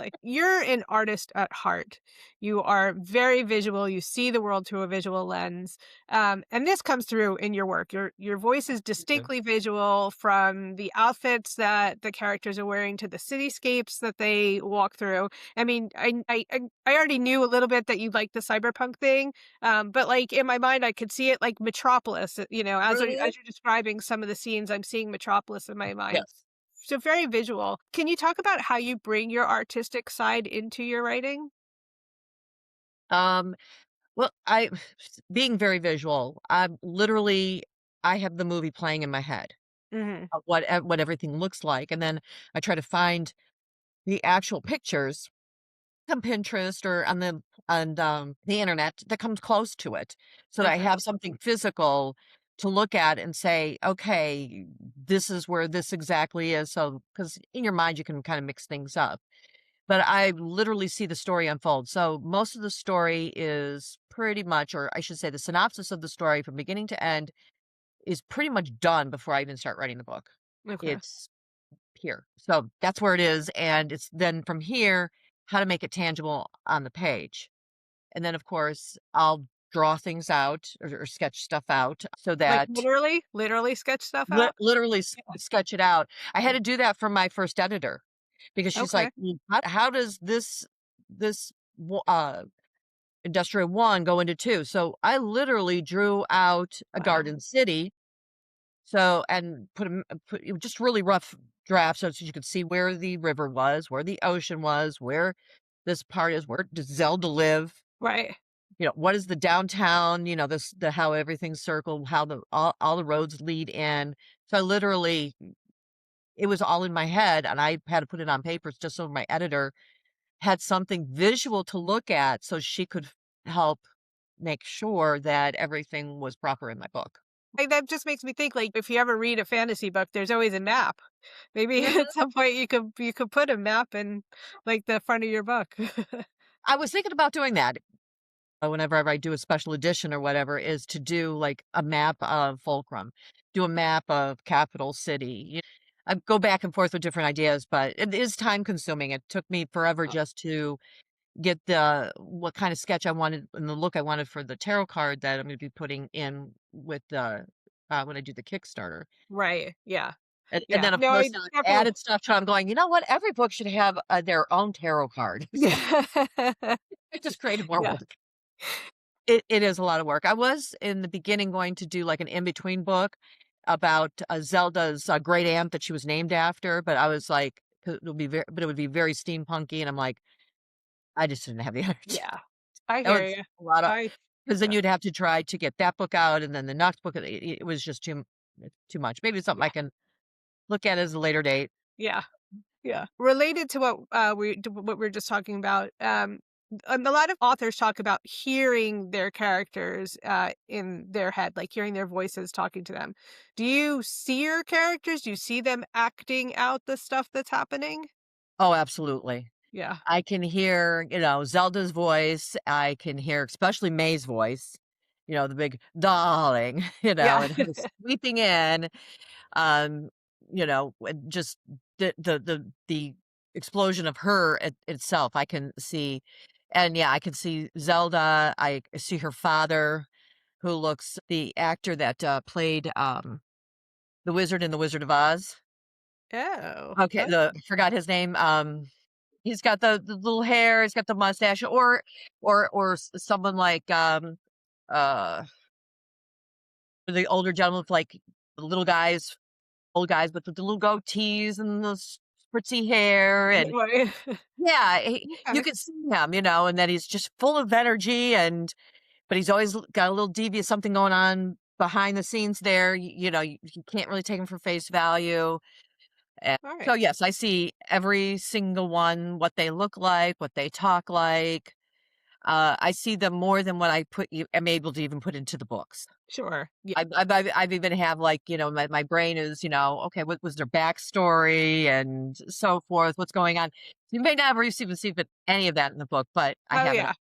Like, you're an artist at heart. You are very visual. You see the world through a visual lens, and this comes through in your work. Your voice is Mhm. distinctly visual, from the outfits that the characters are wearing to the cityscapes that they walk through. I mean, I already knew a little bit that you like the cyberpunk thing, but like in my mind, I could see it like Metropolis. Mhm. As you're describing some of the scenes, I'm seeing Metropolis in my mind. Yes. So very visual. Can you talk about how you bring your artistic side into your writing? Um, well, being very visual, I have the movie playing in my head Mhm. of what everything looks like, and then I try to find the actual pictures on Pinterest or the internet that comes close to it, so that I Okay. have something physical to look at and say, "Okay, this is where this exactly is." So, because in your mind, you can kinda mix things up. But I literally see the story unfold. So most of the story is pretty much, or I should say the synopsis of the story from beginning to end is pretty much done before I even start writing the book. Okay. It's here. So that's where it is. And it's then from here, how to make it tangible on the page. And then, of course, I'll draw things out or sketch stuff out so Like, that literally sketch stuff out? literally Yeah. sketch it out. I had Yeah. to do that for my first editor because she's like, Okay. "Well, how does this Industrial 1 go into 2?" So, I literally drew out a Wow. garden city, so and put it was just really rough draft so you could see where the river was, where the ocean was, where this part is, where does Zelda live, Right. what is the downtown, the how everything's circled, how all the roads lead in. So, I literally it was all in my head, and I had to put it on papers just so my editor had something visual to look at so she could help make sure that everything was proper in my book. Like, that just makes me think, like, if you ever read a fantasy book, there's always a map. Maybe Mhm. at some point you could put a map in, like, the front of your book. I was thinking about doing that, whenever I do a special edition or whatever, is to do, like, a map of Fulcrum, do a map of Capital City, I go back and forth with different ideas, but it is time consuming. It took me forever just to get the what kind of sketch I wanted and the look I wanted for the tarot card that I'm gonna be putting in with the when I do the Kickstarter. Right. Yeah. And Yeah. then, of No, course, I I definitely. added stuff to it. I'm going, "You know what? Every book should have, their own tarot card." So, it just created more Yeah. work. It is a lot of work. I was, in the beginning, going to do, like, an in-between book about, Zelda's, great aunt that she was named after, but I was like, 'cause it would be very steampunky, and I'm like, I just didn't have the energy. Yeah. I That hear was you. a lot of I 'cause then Yeah. you'd have to try to get that book out, and then the next book, it was just too much. Maybe it's something I Yeah. can look at as a later date. Yeah. Yeah. Related to what we are just talking about, a lot of authors talk about hearing their characters in their head, like hearing their voices talking to them. Do you see your characters? Do you see them acting out the stuff that's happening? Oh, absolutely. Yeah. I can hear, Zelda's voice. I can hear especially May's voice, the big "darling," Yeah. and her sweeping in, um, with just the explosion of her itself, I can see. And, yeah, I can see Zelda, I see her father, who looks the actor that, played, the wizard in The Wizard of Oz. Oh. Okay, I forgot his name, he's got the little hair, he's got the mustache, or someone like, uh, the older gentleman with, like, the little guys old guys with the little goatees and the spritzy hair, and Right. yeah, you Okay. can see him, and that he's just full of energy, but he's always got a little devious something going on behind the scenes there, you can't really take him for face value. All So, right. yes, I see every single one, what they look like, what they talk like. I see them more than what am able to even put into the books. Sure. Yeah. I've even have, like, my brain is, okay, what was their backstory and so forth, what's going on. You may not even see any of that in the book, but I Oh have it yeah.